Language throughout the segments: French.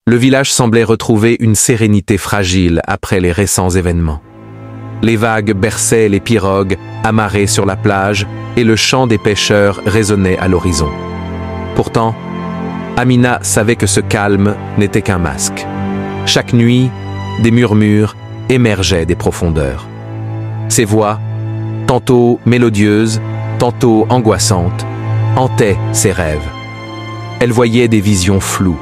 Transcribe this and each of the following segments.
Le village semblait retrouver une sérénité fragile après les récents événements. Les vagues berçaient les pirogues amarrées sur la plage et le chant des pêcheurs résonnait à l'horizon. Pourtant, Amina savait que ce calme n'était qu'un masque. Chaque nuit, des murmures émergeaient des profondeurs. Ces voix, tantôt mélodieuses, tantôt angoissantes, hantaient ses rêves. Elle voyait des visions floues,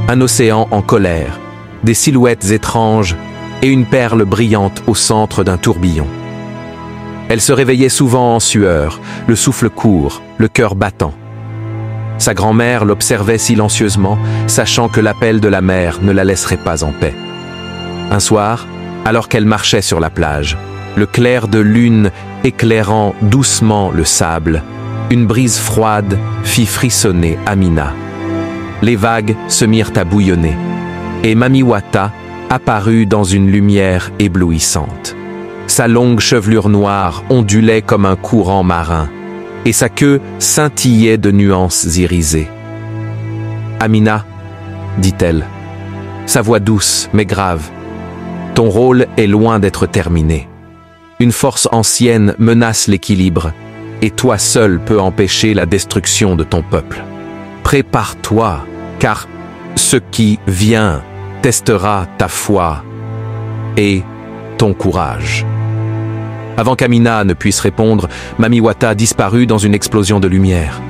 un océan en colère, des silhouettes étranges et une perle brillante au centre d'un tourbillon. Elle se réveillait souvent en sueur, le souffle court, le cœur battant. Sa grand-mère l'observait silencieusement, sachant que l'appel de la mer ne la laisserait pas en paix. Un soir, alors qu'elle marchait sur la plage, le clair de lune éclairant doucement le sable, une brise froide fit frissonner Amina. Les vagues se mirent à bouillonner, et Mami Wata apparut dans une lumière éblouissante. Sa longue chevelure noire ondulait comme un courant marin, et sa queue scintillait de nuances irisées. « Amina, dit-elle, sa voix douce mais grave, ton rôle est loin d'être terminé. Une force ancienne menace l'équilibre, et toi seul peux empêcher la destruction de ton peuple. Prépare-toi, car ce qui vient testera ta foi et ton courage. » Avant qu'Amina ne puisse répondre, Mami Wata disparut dans une explosion de lumière.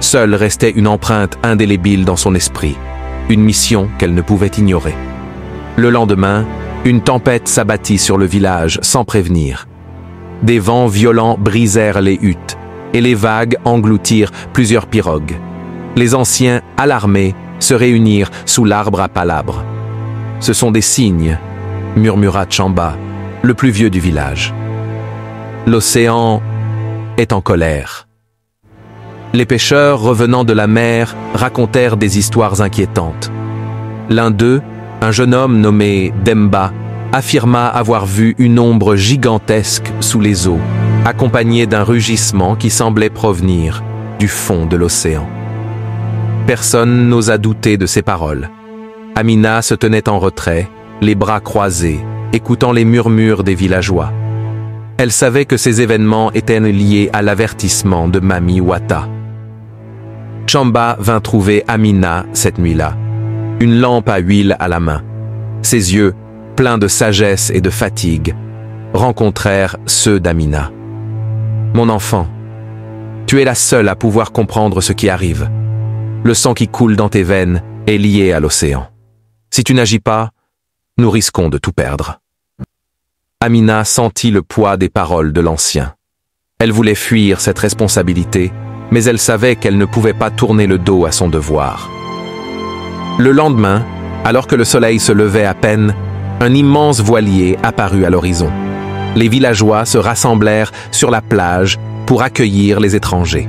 Seule restait une empreinte indélébile dans son esprit, une mission qu'elle ne pouvait ignorer. Le lendemain, une tempête s'abattit sur le village sans prévenir. Des vents violents brisèrent les huttes et les vagues engloutirent plusieurs pirogues. Les anciens, alarmés, se réunirent sous l'arbre à palabres. « Ce sont des signes », murmura Chamba, le plus vieux du village. L'océan est en colère. Les pêcheurs revenant de la mer racontèrent des histoires inquiétantes. L'un d'eux, un jeune homme nommé Demba, affirma avoir vu une ombre gigantesque sous les eaux, accompagnée d'un rugissement qui semblait provenir du fond de l'océan. Personne n'osa douter de ces paroles. Amina se tenait en retrait, les bras croisés, écoutant les murmures des villageois. Elle savait que ces événements étaient liés à l'avertissement de Mami Wata. Chamba vint trouver Amina cette nuit-là, une lampe à huile à la main. Ses yeux, pleins de sagesse et de fatigue, rencontrèrent ceux d'Amina. « Mon enfant, tu es la seule à pouvoir comprendre ce qui arrive. Le sang qui coule dans tes veines est lié à l'océan. Si tu n'agis pas, nous risquons de tout perdre. » Amina sentit le poids des paroles de l'ancien. Elle voulait fuir cette responsabilité, mais elle savait qu'elle ne pouvait pas tourner le dos à son devoir. Le lendemain, alors que le soleil se levait à peine, un immense voilier apparut à l'horizon. Les villageois se rassemblèrent sur la plage pour accueillir les étrangers.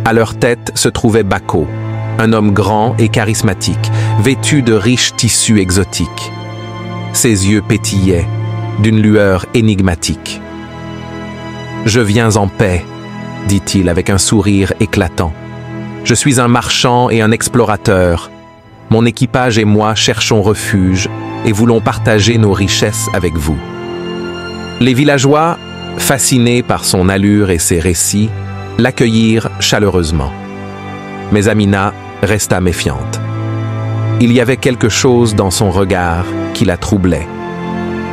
À leur tête se trouvait Bako, un homme grand et charismatique, vêtu de riches tissus exotiques. Ses yeux pétillaient d'une lueur énigmatique. « Je viens en paix, » dit-il avec un sourire éclatant. « Je suis un marchand et un explorateur. Mon équipage et moi cherchons refuge et voulons partager nos richesses avec vous. » Les villageois, fascinés par son allure et ses récits, l'accueillirent chaleureusement. Mais Amina resta méfiante. Il y avait quelque chose dans son regard qui la troublait.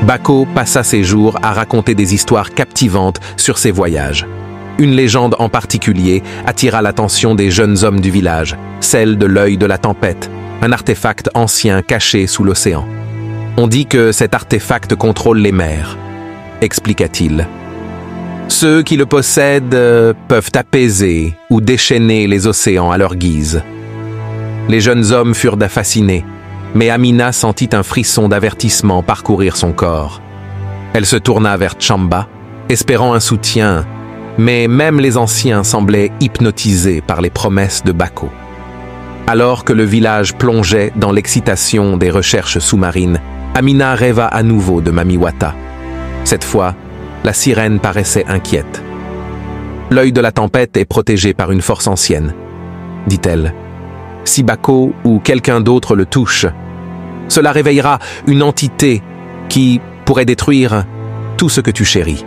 Bako passa ses jours à raconter des histoires captivantes sur ses voyages. Une légende en particulier attira l'attention des jeunes hommes du village, celle de l'œil de la tempête, un artefact ancien caché sous l'océan. On dit que cet artefact contrôle les mers, expliqua-t-il. Ceux qui le possèdent peuvent apaiser ou déchaîner les océans à leur guise. Les jeunes hommes furent fascinés, mais Amina sentit un frisson d'avertissement parcourir son corps. Elle se tourna vers Chamba, espérant un soutien, mais même les anciens semblaient hypnotisés par les promesses de Bako. Alors que le village plongeait dans l'excitation des recherches sous-marines, Amina rêva à nouveau de Mami Wata. Cette fois, la sirène paraissait inquiète. « L'œil de la tempête est protégé par une force ancienne, dit-elle. Si Bako ou quelqu'un d'autre le touche, Cela réveillera une entité qui pourrait détruire tout ce que tu chéris. »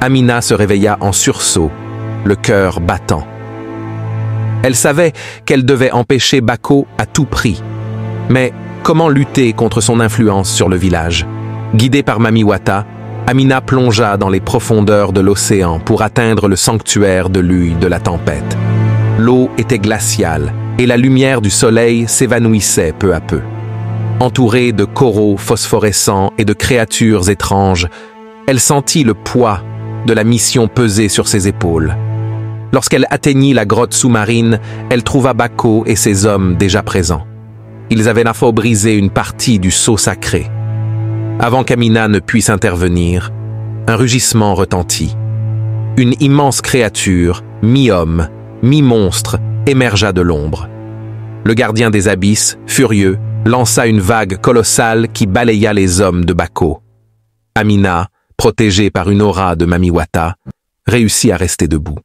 Amina se réveilla en sursaut, le cœur battant. Elle savait qu'elle devait empêcher Bako à tout prix. Mais comment lutter contre son influence sur le village? Guidée par Mami Wata, Amina plongea dans les profondeurs de l'océan pour atteindre le sanctuaire de l'huile de la tempête. L'eau était glaciale et la lumière du soleil s'évanouissait peu à peu. Entourée de coraux phosphorescents et de créatures étranges, elle sentit le poids de la mission peser sur ses épaules. Lorsqu'elle atteignit la grotte sous-marine, elle trouva Bako et ses hommes déjà présents. Ils avaient la fois brisé une partie du sceau sacré. Avant qu'Amina ne puisse intervenir, un rugissement retentit. Une immense créature, mi-homme, mi-monstre, émergea de l'ombre. Le gardien des abysses, furieux, lança une vague colossale qui balaya les hommes de Bako. Amina, protégée par une aura de Mami Wata, réussit à rester debout.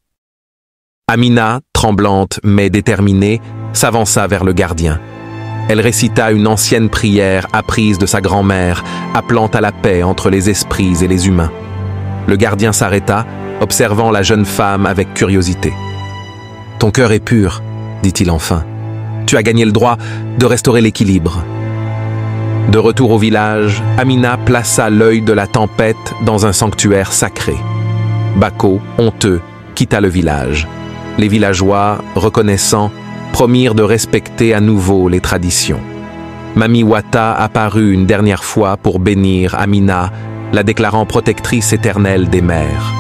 Amina, tremblante mais déterminée, s'avança vers le gardien. Elle récita une ancienne prière apprise de sa grand-mère, appelant à la paix entre les esprits et les humains. Le gardien s'arrêta, observant la jeune femme avec curiosité. « Ton cœur est pur, dit-il enfin. Tu as gagné le droit de restaurer l'équilibre. » De retour au village, Amina plaça l'œil de la tempête dans un sanctuaire sacré. Bako, honteux, quitta le village. Les villageois, reconnaissants, promirent de respecter à nouveau les traditions. Mami Wata apparut une dernière fois pour bénir Amina, la déclarant protectrice éternelle des mers.